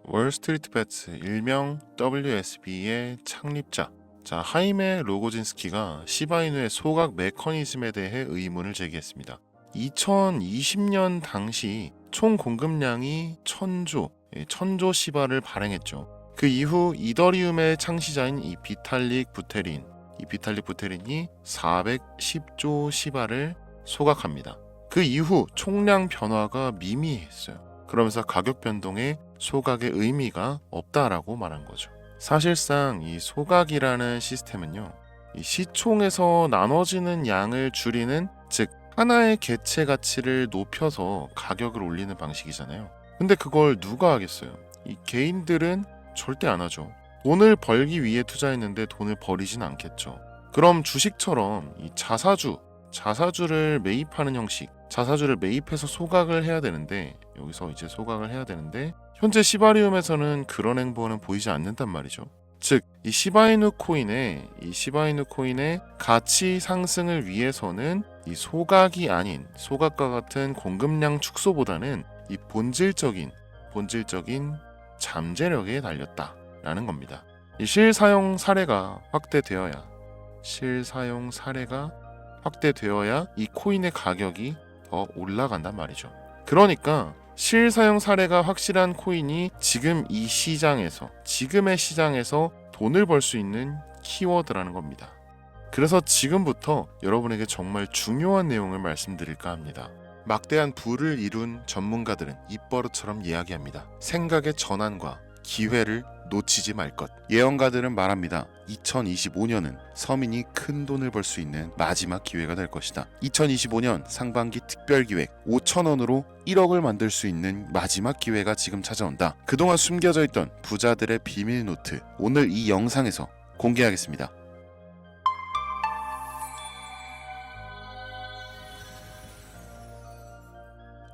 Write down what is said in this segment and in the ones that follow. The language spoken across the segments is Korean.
월스트리트베츠 일명 WSB의 창립자 하이메 로고진스키가 시바이누의 소각 메커니즘에 대해 의문을 제기했습니다. 2020년 당시 총 공급량이 1000조 시바를 발행했죠. 그 이후 이더리움의 창시자인 이 비탈릭 부테린이 410조 시바를 소각합니다. 그 이후 총량 변화가 미미했어요. 그러면서 가격 변동에 소각의 의미가 없다라고 말한 거죠. 사실상 이 소각이라는 시스템은요, 이 시총에서 나눠지는 양을 줄이는, 즉 하나의 개체 가치를 높여서 가격을 올리는 방식이잖아요. 근데 그걸 누가 하겠어요? 이 개인들은 절대 안 하죠. 돈을 벌기 위해 투자했는데 돈을 버리진 않겠죠. 그럼 주식처럼 이 자사주를 매입하는 형식, 자사주를 매입해서 소각을 해야 되는데, 여기서 이제 소각을 해야 되는데 현재 시바리움에서는 그런 행보는 보이지 않는단 말이죠. 즉, 이 시바이누 코인의 가치 상승을 위해서는 이 소각이 아닌 소각과 같은 공급량 축소보다는 이 본질적인 잠재력에 달렸다라는 겁니다. 이 실사용 사례가 확대되어야 이 코인의 가격이 더 올라간단 말이죠. 그러니까 실사용 사례가 확실한 코인이 지금의 시장에서 돈을 벌 수 있는 키워드라는 겁니다. 그래서 지금부터 여러분에게 정말 중요한 내용을 말씀드릴까 합니다. 막대한 부를 이룬 전문가들은 입버릇처럼 이야기합니다. 생각의 전환과 기회를 놓치지 말 것. 예언가들은 말합니다. 2025년은 서민이 큰 돈을 벌 수 있는 마지막 기회가 될 것이다. 2025년 상반기 특별기획 5,000원으로 1억을 만들 수 있는 마지막 기회가 지금 찾아온다. 그동안 숨겨져 있던 부자들의 비밀 노트, 오늘 이 영상에서 공개하겠습니다.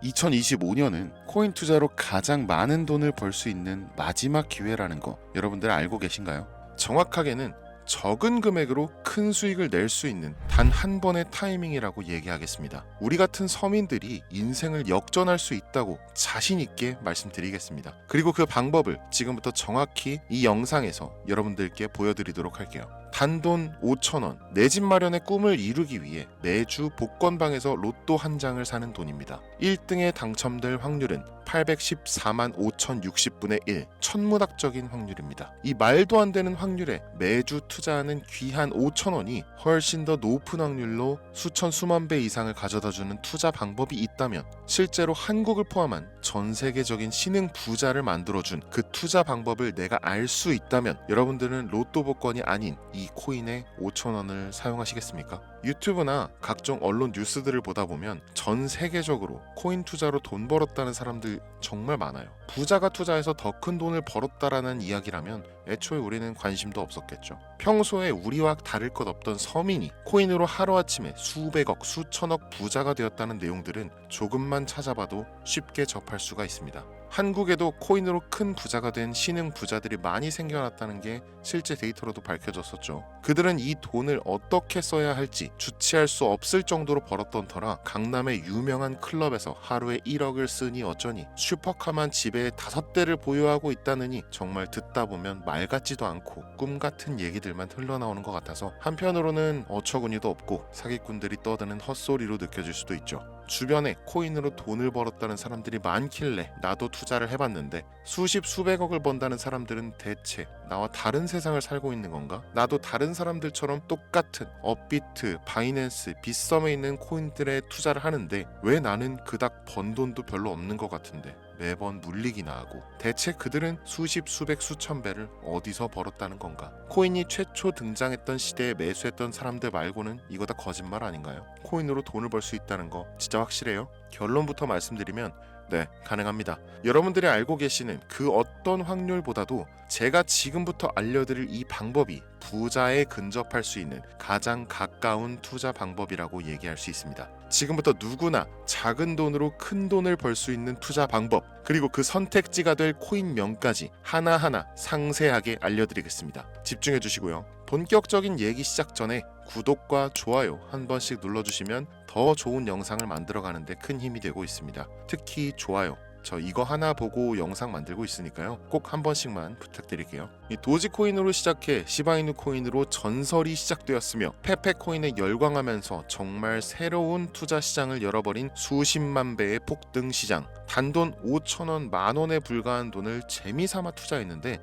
2025년은 코인 투자로 가장 많은 돈을 벌 수 있는 마지막 기회라는 거 여러분들 알고 계신가요? 정확하게는 적은 금액으로 큰 수익을 낼 수 있는 단 한 번의 타이밍이라고 얘기하겠습니다. 우리 같은 서민들이 인생을 역전할 수 있다고 자신 있게 말씀드리겠습니다. 그리고 그 방법을 지금부터 정확히 이 영상에서 여러분들께 보여드리도록 할게요. 단돈 5,000원, 내 집 마련의 꿈을 이루기 위해 매주 복권방에서 로또 한 장을 사는 돈입니다. 1등에 당첨될 확률은 814만 5,060분의 1, 천문학적인 확률입니다. 이 말도 안 되는 확률에 매주 투자하는 귀한 5,000원이 훨씬 더 높은 확률로 수만 배 이상을 가져다주는 투자 방법이 있다면, 실제로 한국을 포함한 전 세계적인 신흥 부자를 만들어준 그 투자 방법을 내가 알 수 있다면 여러분들은 로또 복권이 아닌 이 코인의 5,000원을 사용하시겠습니까? 유튜브나 각종 언론 뉴스들을 보다 보면 전 세계적으로 코인 투자로 돈 벌었다는 사람들 정말 많아요. 부자가 투자해서 더 큰 돈을 벌었다라는 이야기라면 애초에 우리는 관심도 없었겠죠. 평소에 우리와 다를 것 없던 서민이 코인으로 하루아침에 수백억, 수천억 부자가 되었다는 내용들은 조금만 찾아봐도 쉽게 접할 수가 있습니다. 한국에도 코인으로 큰 부자가 된 신흥 부자들이 많이 생겨났다는 게 실제 데이터로도 밝혀졌었죠. 그들은 이 돈을 어떻게 써야 할지 주체할 수 없을 정도로 벌었던 터라 강남의 유명한 클럽에서 하루에 1억을 쓰니 어쩌니, 슈퍼카만 집에 5대를 보유하고 있다느니, 정말 듣다 보면 말 같지도 않고 꿈 같은 얘기들만 흘러나오는 것 같아서 한편으로는 어처구니도 없고 사기꾼들이 떠드는 헛소리로 느껴질 수도 있죠. 주변에 코인으로 돈을 벌었다는 사람들이 많길래 나도 투자를 해봤는데, 수백억을 번다는 사람들은 대체 나와 다른 세상을 살고 있는 건가? 나도 다른 사람들처럼 똑같은 업비트, 바이낸스, 빗썸에 있는 코인들에 투자를 하는데 왜 나는 그닥 번 돈도 별로 없는 것 같은데 매번 물리기나 하고, 대체 그들은 수백, 수천 배를 어디서 벌었다는 건가? 코인이 최초 등장했던 시대에 매수했던 사람들 말고는 이거 다 거짓말 아닌가요? 코인으로 돈을 벌 수 있다는 거 진짜 확실해요? 결론부터 말씀드리면 네, 가능합니다. 여러분들이 알고 계시는 그 어떤 확률보다도 제가 지금부터 알려드릴 이 방법이 부자에 근접할 수 있는 가장 가까운 투자 방법이라고 얘기할 수 있습니다. 지금부터 누구나 작은 돈으로 큰 돈을 벌 수 있는 투자 방법, 그리고 그 선택지가 될 코인명까지 하나하나 상세하게 알려드리겠습니다. 집중해 주시고요. 본격적인 얘기 시작 전에 구독과 좋아요 한 번씩 눌러주시면 더 좋은 영상을 만들어가는데 큰 힘이 되고 있습니다. 특히 좋아요, 저 이거 하나 보고 영상 만들고 있으니까요. 꼭 한 번씩만 부탁드릴게요. 이 도지코인으로 시작해 시바이누 코인으로 전설이 시작되었으며 페페코인에 열광하면서 정말 새로운 투자 시장을 열어버린 수십만 배의 폭등 시장. 단돈 5,000원, 만원에 불과한 돈을 재미삼아 투자했는데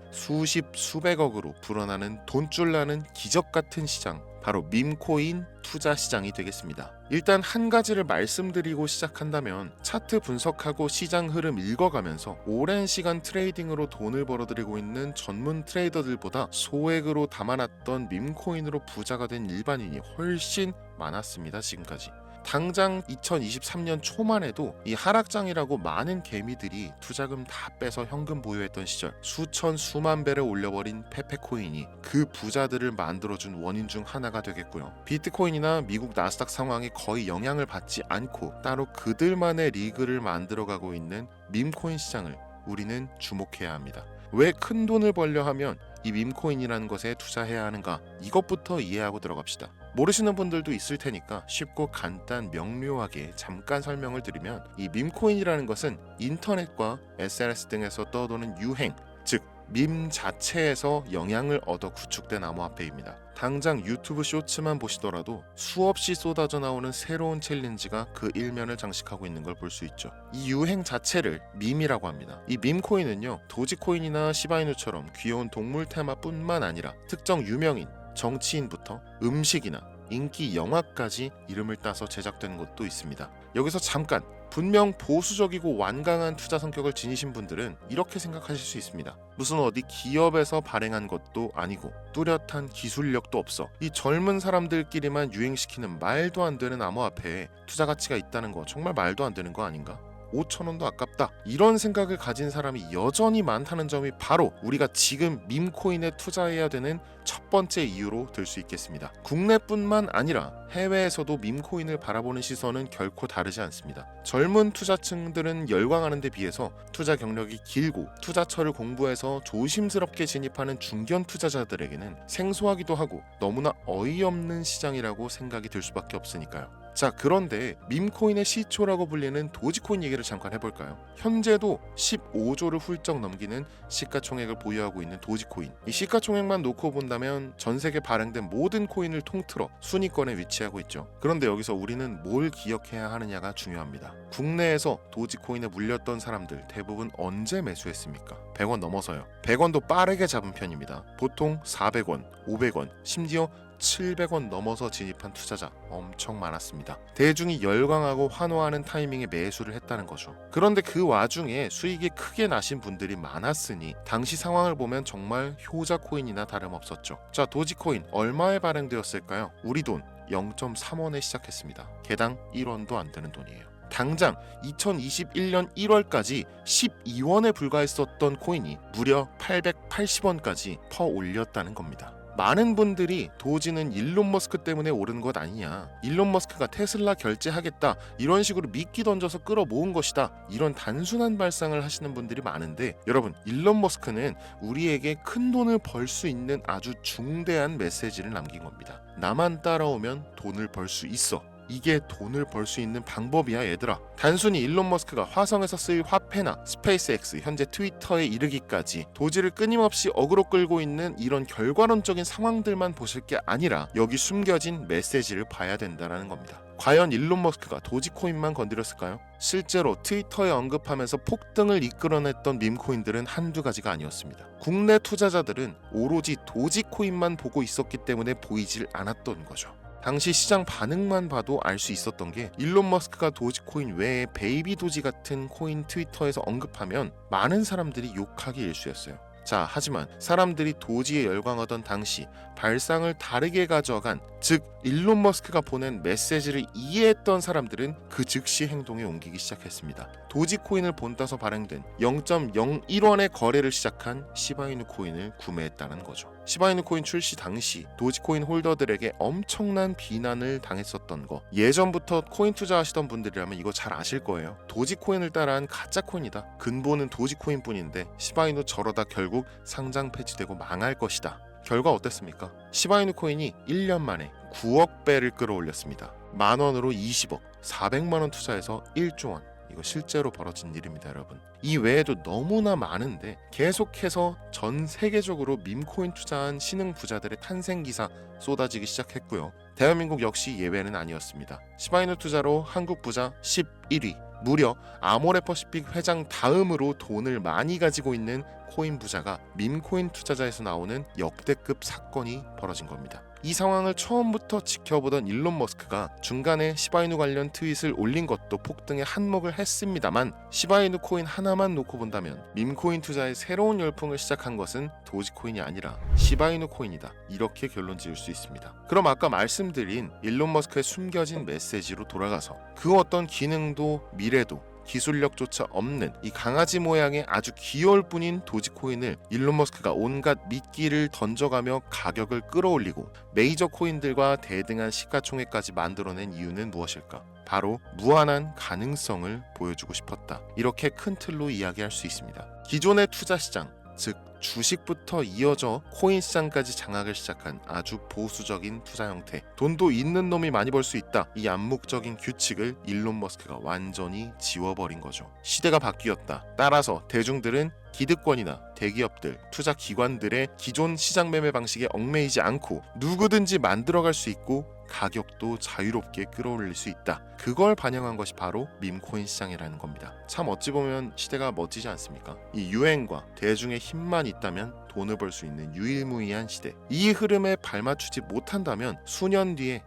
수백억으로 불어나는 돈줄 나는 기적 같은 시장. 바로 밈코인 투자 시장이 되겠습니다. 일단 한 가지를 말씀드리고 시작한다면 차트 분석하고 시장 흐름 읽어가면서 오랜 시간 트레이딩으로 돈을 벌어들이고 있는 전문 트레이더들보다 소액으로 담아놨던 밈코인으로 부자가 된 일반인이 훨씬 많았습니다. 지금까지. 당장 2023년 초만 해도 이 하락장이라고 많은 개미들이 투자금 다 빼서 현금 보유했던 시절 수만 배를 올려버린 페페코인이 그 부자들을 만들어준 원인 중 하나가 되겠고요. 비트코인이나 미국 나스닥 상황에 거의 영향을 받지 않고 따로 그들만의 리그를 만들어가고 있는 밈코인 시장을 우리는 주목해야 합니다. 왜 큰 돈을 벌려 하면 이 밈코인이라는 것에 투자해야 하는가? 이것부터 이해하고 들어갑시다. 모르시는 분들도 있을 테니까 쉽고 간단 명료하게 잠깐 설명을 드리면 이 밈코인이라는 것은 인터넷과 SNS 등에서 떠도는 유행, 즉 밈 자체에서 영향을 얻어 구축된 암호화폐입니다. 당장 유튜브 쇼츠만 보시더라도 수없이 쏟아져 나오는 새로운 챌린지가 그 일면을 장식하고 있는 걸 볼 수 있죠. 이 유행 자체를 밈이라고 합니다. 이 밈코인은요, 도지코인이나 시바이누처럼 귀여운 동물 테마뿐만 아니라 특정 유명인, 정치인부터 음식이나 인기 영화까지 이름을 따서 제작된 것도 있습니다. 여기서 잠깐, 분명 보수적이고 완강한 투자 성격을 지니신 분들은 이렇게 생각하실 수 있습니다. 무슨 어디 기업에서 발행한 것도 아니고 뚜렷한 기술력도 없어 이 젊은 사람들끼리만 유행시키는 말도 안 되는 암호화폐에 투자 가치가 있다는 거 정말 말도 안 되는 거 아닌가? 5,000원도 아깝다. 이런 생각을 가진 사람이 여전히 많다는 점이 바로 우리가 지금 밈코인에 투자해야 되는 첫 번째 이유로 들 수 있겠습니다. 국내뿐만 아니라 해외에서도 밈코인을 바라보는 시선은 결코 다르지 않습니다. 젊은 투자층들은 열광하는 데 비해서 투자 경력이 길고 투자처를 공부해서 조심스럽게 진입하는 중견 투자자들에게는 생소하기도 하고 너무나 어이없는 시장이라고 생각이 들 수밖에 없으니까요. 자, 그런데 밈코인의 시초라고 불리는 도지코인 얘기를 잠깐 해볼까요? 현재도 15조를 훌쩍 넘기는 시가총액을 보유하고 있는 도지코인. 이 시가총액만 놓고 본다면 전 세계 발행된 모든 코인을 통틀어 순위권에 위치하고 있죠. 그런데 여기서 우리는 뭘 기억해야 하느냐가 중요합니다. 국내에서 도지코인에 물렸던 사람들 대부분 언제 매수했습니까? 100원 넘어서요. 100원도 빠르게 잡은 편입니다. 보통 400원, 500원, 심지어 700원 넘어서 진입한 투자자 엄청 많았습니다. 대중이 열광하고 환호하는 타이밍에 매수를 했다는 거죠. 그런데 그 와중에 수익이 크게 나신 분들이 많았으니 당시 상황을 보면 정말 효자 코인이나 다름없었죠. 자, 도지코인 얼마에 발행되었을까요? 우리 돈 0.3원에 시작했습니다. 개당 1원도 안 되는 돈이에요. 당장 2021년 1월까지 12원에 불과했었던 코인이 무려 880원까지 퍼 올렸다는 겁니다. 많은 분들이 도지는 일론 머스크 때문에 오른 것 아니냐, 일론 머스크가 테슬라 결제하겠다 이런 식으로 미끼 던져서 끌어모은 것이다, 이런 단순한 발상을 하시는 분들이 많은데, 여러분, 일론 머스크는 우리에게 큰 돈을 벌 수 있는 아주 중대한 메시지를 남긴 겁니다. 나만 따라오면 돈을 벌 수 있어. 이게 돈을 벌 수 있는 방법이야, 얘들아. 단순히 일론 머스크가 화성에서 쓰일 화폐나 스페이스X, 현재 트위터에 이르기까지 도지를 끊임없이 어그로 끌고 있는 이런 결과론적인 상황들만 보실 게 아니라 여기 숨겨진 메시지를 봐야 된다는 겁니다. 과연 일론 머스크가 도지코인만 건드렸을까요? 실제로 트위터에 언급하면서 폭등을 이끌어냈던 밈코인들은 한두 가지가 아니었습니다. 국내 투자자들은 오로지 도지코인만 보고 있었기 때문에 보이질 않았던 거죠. 당시 시장 반응만 봐도 알 수 있었던 게, 일론 머스크가 도지코인 외에 베이비 도지 같은 코인 트위터에서 언급하면 많은 사람들이 욕하기 일쑤였어요. 자, 하지만 사람들이 도지에 열광하던 당시 발상을 다르게 가져간, 즉 일론 머스크가 보낸 메시지를 이해했던 사람들은 그 즉시 행동에 옮기기 시작했습니다. 도지코인을 본따서 발행된 0.01원의 거래를 시작한 시바이누 코인을 구매했다는 거죠. 시바이누 코인 출시 당시 도지코인 홀더들에게 엄청난 비난을 당했었던 거, 예전부터 코인 투자하시던 분들이라면 이거 잘 아실 거예요. 도지코인을 따라한 가짜 코인이다. 근본은 도지코인 뿐인데 시바이누 저러다 결국 상장 폐지되고 망할 것이다. 결과 어땠습니까? 시바이누 코인이 1년 만에 9억 배를 끌어올렸습니다. 만원으로 20억, 400만원 투자해서 1조 원. 이거 실제로 벌어진 일입니다, 여러분. 이 외에도 너무나 많은데 계속해서 전 세계적으로 밈코인 투자한 신흥 부자들의 탄생 기사 쏟아지기 시작했고요. 대한민국 역시 예외는 아니었습니다. 시바이누 투자로 한국 부자 11위, 무려 아모레퍼시픽 회장 다음으로 돈을 많이 가지고 있는 코인 부자가 밈코인 투자자에서 나오는 역대급 사건이 벌어진 겁니다. 이 상황을 처음부터 지켜보던 일론 머스크가 중간에 시바이누 관련 트윗을 올린 것도 폭등에 한몫을 했습니다만, 시바이누 코인 하나만 놓고 본다면 밈코인 투자의 새로운 열풍을 시작한 것은 도지코인이 아니라 시바이누 코인이다, 이렇게 결론 지을 수 있습니다. 그럼 아까 말씀드린 일론 머스크의 숨겨진 메시지로 돌아가서 그 어떤 기능도 미래도 기술력조차 없는 이 강아지 모양의 아주 귀여울 뿐인 도지코인을 일론 머스크가 온갖 미끼를 던져가며 가격을 끌어올리고 메이저 코인들과 대등한 시가총액까지 만들어낸 이유는 무엇일까? 바로 무한한 가능성을 보여주고 싶었다, 이렇게 큰 틀로 이야기할 수 있습니다. 기존의 투자 시장, 즉 주식부터 이어져 코인 시장까지 장악을 시작한 아주 보수적인 투자 형태, 돈도 있는 놈이 많이 벌 수 있다, 이 암묵적인 규칙을 일론 머스크가 완전히 지워버린 거죠. 시대가 바뀌었다. 따라서 대중들은 기득권이나 대기업들, 투자 기관들의 기존 시장 매매 방식에 얽매이지 않고 누구든지 만들어갈 수 있고 가격도 자유롭게 끌어올릴 수 있다. 그걸 반영한 것이 바로 밈코인 시장이라는 겁니다. 참 어찌 보면 시대가 멋지지 않습니까? 이 유행과 대중의 힘만 있다면 돈을 벌 수 있는 유일무이한 시대. 이 흐름에 발맞추지 못한다면 수년 뒤에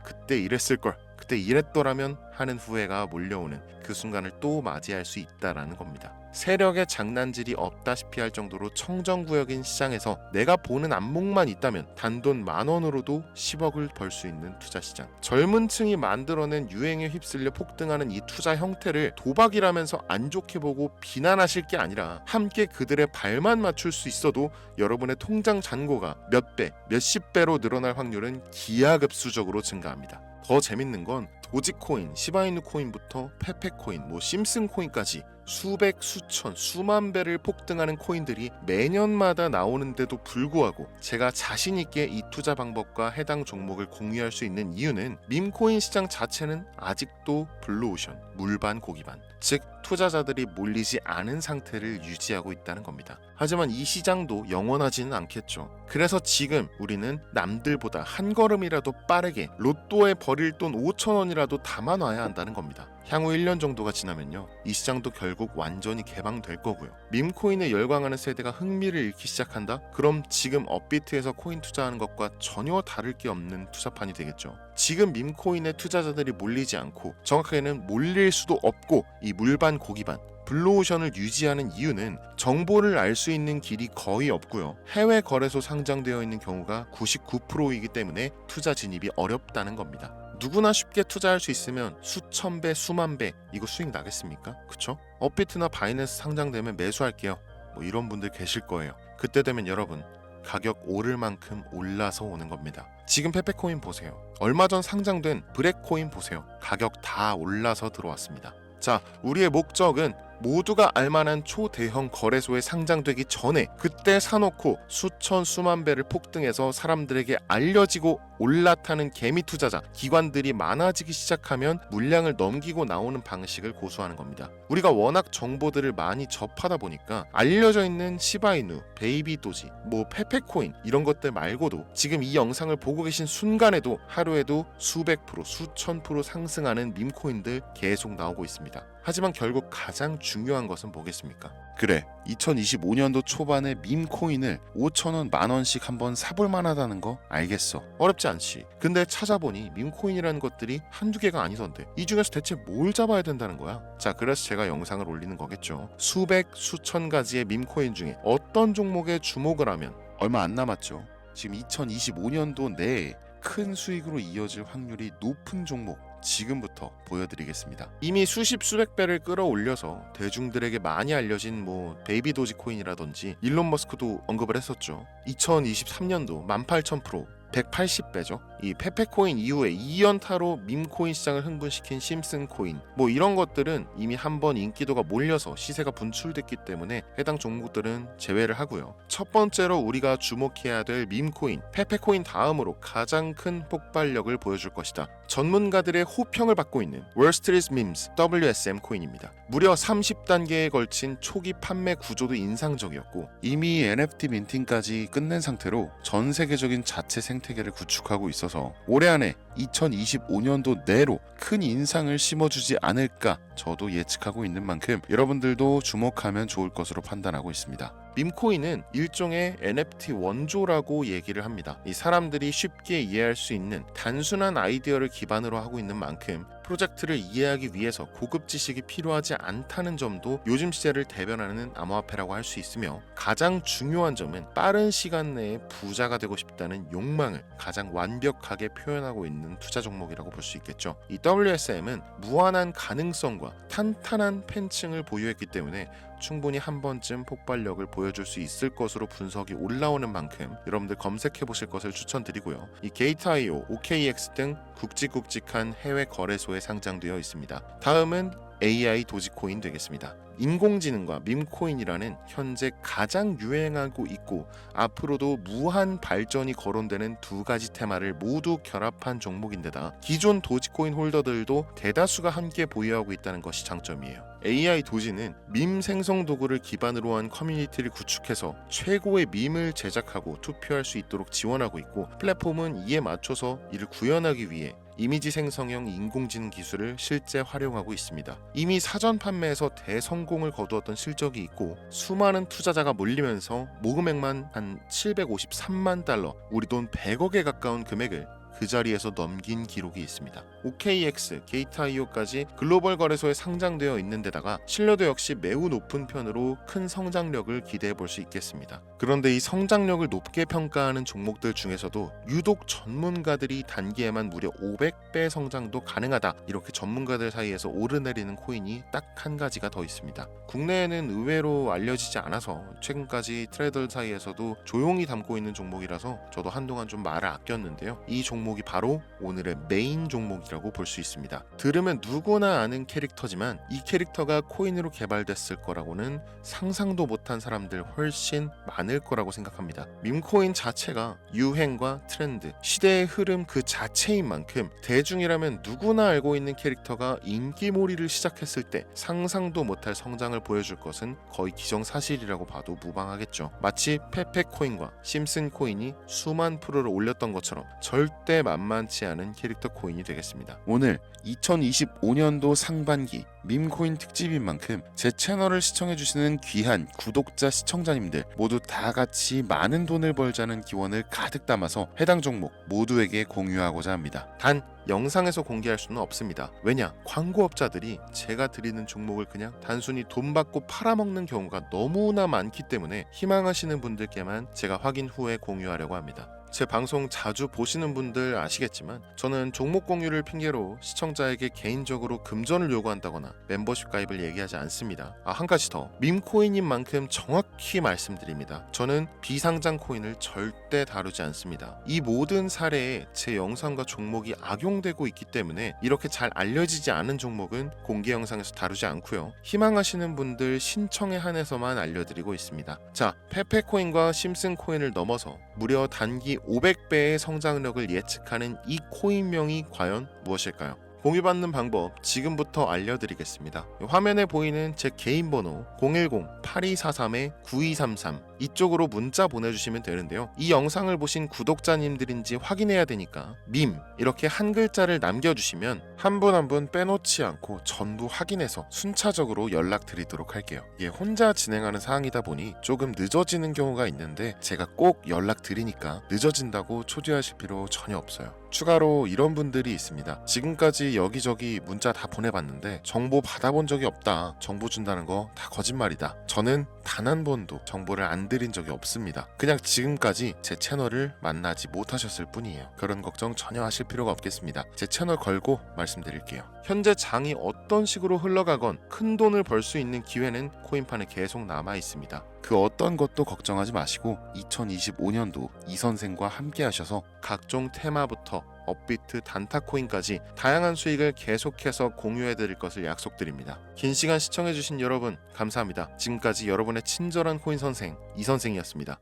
그때 이랬을걸, 그때 이랬더라면 하는 후회가 몰려오는 그 순간을 또 맞이할 수 있다라는 겁니다. 세력의 장난질이 없다시피 할 정도로 청정구역인 시장에서 내가 보는 안목만 있다면 단돈 10,000원으로도 10억을 벌 수 있는 투자 시장. 젊은 층이 만들어낸 유행에 휩쓸려 폭등하는 이 투자 형태를 도박이라면서 안 좋게 보고 비난하실 게 아니라 함께 그들의 발만 맞출 수 있어도 여러분의 통장 잔고가 몇 배, 몇십 배로 늘어날 확률은 기하급수적으로 증가합니다. 더 재밌는 건 도지코인, 시바이누 코인부터 페페코인, 심슨 코인까지 수백, 수천, 수만 배를 폭등하는 코인들이 매년마다 나오는데도 불구하고 제가 자신 있게 이 투자 방법과 해당 종목을 공유할 수 있는 이유는 밈코인 시장 자체는 아직도 블루오션, 물반 고기반, 즉 투자자들이 몰리지 않은 상태를 유지하고 있다는 겁니다. 하지만 이 시장도 영원하지는 않겠죠. 그래서 지금 우리는 남들보다 한 걸음이라도 빠르게 로또에 버릴 돈 5,000원이라도 담아놔야 한다는 겁니다. 향후 1년 정도가 지나면요, 이 시장도 결국 완전히 개방될 거고요. 밈코인에 열광하는 세대가 흥미를 잃기 시작한다? 그럼 지금 업비트에서 코인 투자하는 것과 전혀 다를 게 없는 투자판이 되겠죠. 지금 밈코인에 투자자들이 몰리지 않고, 정확하게는 몰릴 수도 없고, 이 물반 고기반 블루오션을 유지하는 이유는 정보를 알 수 있는 길이 거의 없고요, 해외 거래소 상장되어 있는 경우가 99%이기 때문에 투자 진입이 어렵다는 겁니다. 누구나 쉽게 투자할 수 있으면 수천 배, 수만 배 이거 수익 나겠습니까? 그쵸? 업비트나 바이낸스 상장되면 매수할게요, 이런 분들 계실 거예요. 그때 되면 여러분, 가격 오를 만큼 올라서 오는 겁니다. 지금 페페코인 보세요. 얼마 전 상장된 브렉코인 보세요. 가격 다 올라서 들어왔습니다. 자, 우리의 목적은 모두가 알만한 초대형 거래소에 상장되기 전에 그때 사놓고 수천 수만 배를 폭등해서 사람들에게 알려지고 올라타는 개미 투자자, 기관들이 많아지기 시작하면 물량을 넘기고 나오는 방식을 고수하는 겁니다. 우리가 워낙 정보들을 많이 접하다 보니까 알려져 있는 시바이누, 베이비 도지, 페페코인 이런 것들 말고도 지금 이 영상을 보고 계신 순간에도 하루에도 수백 프로, 수천 프로 상승하는 밈코인들 계속 나오고 있습니다. 하지만 결국 가장 중요한 것은 뭐겠습니까? 그래, 2025년도 초반에 밈코인을 5,000원, 10,000원씩 한번 사볼 만하다는 거 알겠어. 어렵지 않지. 근데 찾아보니 밈코인이라는 것들이 한두 개가 아니던데 이 중에서 대체 뭘 잡아야 된다는 거야? 자, 그래서 제가 영상을 올리는 거겠죠. 수백, 수천 가지의 밈코인 중에 어떤 종목에 주목을 하면 얼마 안 남았죠. 지금 2025년도 내에 큰 수익으로 이어질 확률이 높은 종목 지금부터 보여드리겠습니다. 이미 수십 수백 배를 끌어올려서 대중들에게 많이 알려진 베이비 도지 코인이라든지 일론 머스크도 언급을 했었죠. 2023년도 18,000%, 180배죠. 이 페페코인 이후에 2연타로 밈코인 시장을 흥분시킨 심슨코인 뭐 이런 것들은 이미 한번 인기도가 몰려서 시세가 분출됐기 때문에 해당 종목들은 제외를 하고요. 첫 번째로 우리가 주목해야 될 밈코인 페페코인 다음으로 가장 큰 폭발력을 보여줄 것이다. 전문가들의 호평을 받고 있는 월스트리트 밈스 WSM 코인입니다. 무려 30단계에 걸친 초기 판매 구조도 인상적이었고 이미 NFT 민팅까지 끝낸 상태로 전 세계적인 자체 생태계를 구축하고 있어서 올해 안에 2025년도 내로 큰 인상을 심어주지 않을까 저도 예측하고 있는 만큼 여러분들도 주목하면 좋을 것으로 판단하고 있습니다. 밈코인은 일종의 NFT 원조라고 얘기를 합니다. 이 사람들이 쉽게 이해할 수 있는 단순한 아이디어를 기반으로 하고 있는 만큼 프로젝트를 이해하기 위해서 고급 지식이 필요하지 않다는 점도 요즘 시대를 대변하는 암호화폐라고 할 수 있으며 가장 중요한 점은 빠른 시간 내에 부자가 되고 싶다는 욕망을 가장 완벽하게 표현하고 있는 투자 종목이라고 볼 수 있겠죠. 이 WSM은 무한한 가능성과 탄탄한 팬층을 보유했기 때문에 충분히 한 번쯤 폭발력을 보여줄 수 있을 것으로 분석이 올라오는 만큼 여러분들 검색해 보실 것을 추천드리고요. 이 게이트.io, OKX 등 굵직굵직한 해외 거래소에 상장되어 있습니다. 다음은 AI 도지코인 되겠습니다. 인공지능과 밈코인이라는 현재 가장 유행하고 있고 앞으로도 무한 발전이 거론되는 두 가지 테마를 모두 결합한 종목인데다 기존 도지코인 홀더들도 대다수가 함께 보유하고 있다는 것이 장점이에요. AI 도지는 밈 생성 도구를 기반으로 한 커뮤니티를 구축해서 최고의 밈을 제작하고 투표할 수 있도록 지원하고 있고 플랫폼은 이에 맞춰서 이를 구현하기 위해 이미지 생성형 인공지능 기술을 실제 활용하고 있습니다. 이미 사전 판매에서 대성공을 거두었던 실적이 있고 수많은 투자자가 몰리면서 모금액만 한 753만 달러, 우리 돈 100억에 가까운 금액을 그 자리에서 넘긴 기록이 있습니다. OKX, 게이트.io까지 글로벌 거래소에 상장되어 있는 데다가 신뢰도 역시 매우 높은 편으로 큰 성장력을 기대해 볼 수 있겠습니다. 그런데 이 성장력을 높게 평가하는 종목들 중에서도 유독 전문가들이 단기에만 무려 500배 성장도 가능하다 이렇게 전문가들 사이에서 오르내리는 코인이 딱 한 가지가 더 있습니다. 국내에는 의외로 알려지지 않아서 최근까지 트레이더 사이에서도 조용히 담고 있는 종목이라서 저도 한동안 좀 말을 아꼈는데요. 이 종목이 바로 오늘의 메인 종목이라고 볼 수 있습니다. 들으면 누구나 아는 캐릭터지만 이 캐릭터가 코인으로 개발됐을 거라고는 상상도 못한 사람들 훨씬 많을 거라고 생각합니다. 밈코인 자체가 유행과 트렌드, 시대의 흐름 그 자체인 만큼 대중이라면 누구나 알고 있는 캐릭터가 인기몰이를 시작했을 때 상상도 못할 성장을 보여줄 것은 거의 기정사실이라고 봐도 무방하겠죠. 마치 페페코인과 심슨코인이 수만 프로를 올렸던 것처럼 절대 만만치 않은 캐릭터 코인이 되겠습니다. 오늘 2025년도 상반기 밈코인 특집인 만큼 제 채널을 시청해주시는 귀한 구독자 시청자님들 모두 다 같이 많은 돈을 벌자는 기원을 가득 담아서 해당 종목 모두에게 공유하고자 합니다. 단 영상에서 공개할 수는 없습니다. 왜냐? 광고업자들이 제가 드리는 종목을 그냥 단순히 돈 받고 팔아먹는 경우가 너무나 많기 때문에 희망하시는 분들께만 제가 확인 후에 공유하려고 합니다. 제 방송 자주 보시는 분들 아시겠지만 저는 종목 공유를 핑계로 시청자에게 개인적으로 금전을 요구한다거나 멤버십 가입을 얘기하지 않습니다. 한 가지 더, 밈코인인 만큼 정확히 말씀드립니다. 저는 비상장 코인을 절대 다루지 않습니다. 이 모든 사례에 제 영상과 종목이 악용되고 있기 때문에 이렇게 잘 알려지지 않은 종목은 공개 영상에서 다루지 않고요. 희망하시는 분들 신청에 한해서만 알려드리고 있습니다. 자, 페페코인과 심슨코인을 넘어서 무려 단기 500배의 성장력을 예측하는 이 코인명이 과연 무엇일까요? 공유받는 방법 지금부터 알려드리겠습니다. 화면에 보이는 제 개인 번호 010-8243-9233 이쪽으로 문자 보내주시면 되는데요. 이 영상을 보신 구독자님들인지 확인해야 되니까 밈 이렇게 한 글자를 남겨주시면 한 분 한 분 빼놓지 않고 전부 확인해서 순차적으로 연락드리도록 할게요. 이게 혼자 진행하는 사항이다 보니 조금 늦어지는 경우가 있는데 제가 꼭 연락드리니까 늦어진다고 초조하실 필요 전혀 없어요. 추가로 이런 분들이 있습니다. 지금까지 여기저기 문자 다 보내봤는데 정보 받아본 적이 없다. 정보 준다는 거 다 거짓말이다. 저는 단 한 번도 정보를 안 드린 적이 없습니다. 그냥 지금까지 제 채널을 만나지 못하셨을 뿐이에요. 그런 걱정 전혀 하실 필요가 없겠습니다. 제 채널 걸고 말씀드릴게요. 현재 장이 어떤 식으로 흘러가건 큰 돈을 벌 수 있는 기회는 코인판에 계속 남아 있습니다. 그 어떤 것도 걱정하지 마시고 2025년도 이 선생과 함께 하셔서 각종 테마부터 업비트, 단타코인까지 다양한 수익을 계속해서 공유해드릴 것을 약속드립니다. 긴 시간 시청해주신 여러분 감사합니다. 지금까지 여러분의 친절한 코인 선생 이 선생이었습니다.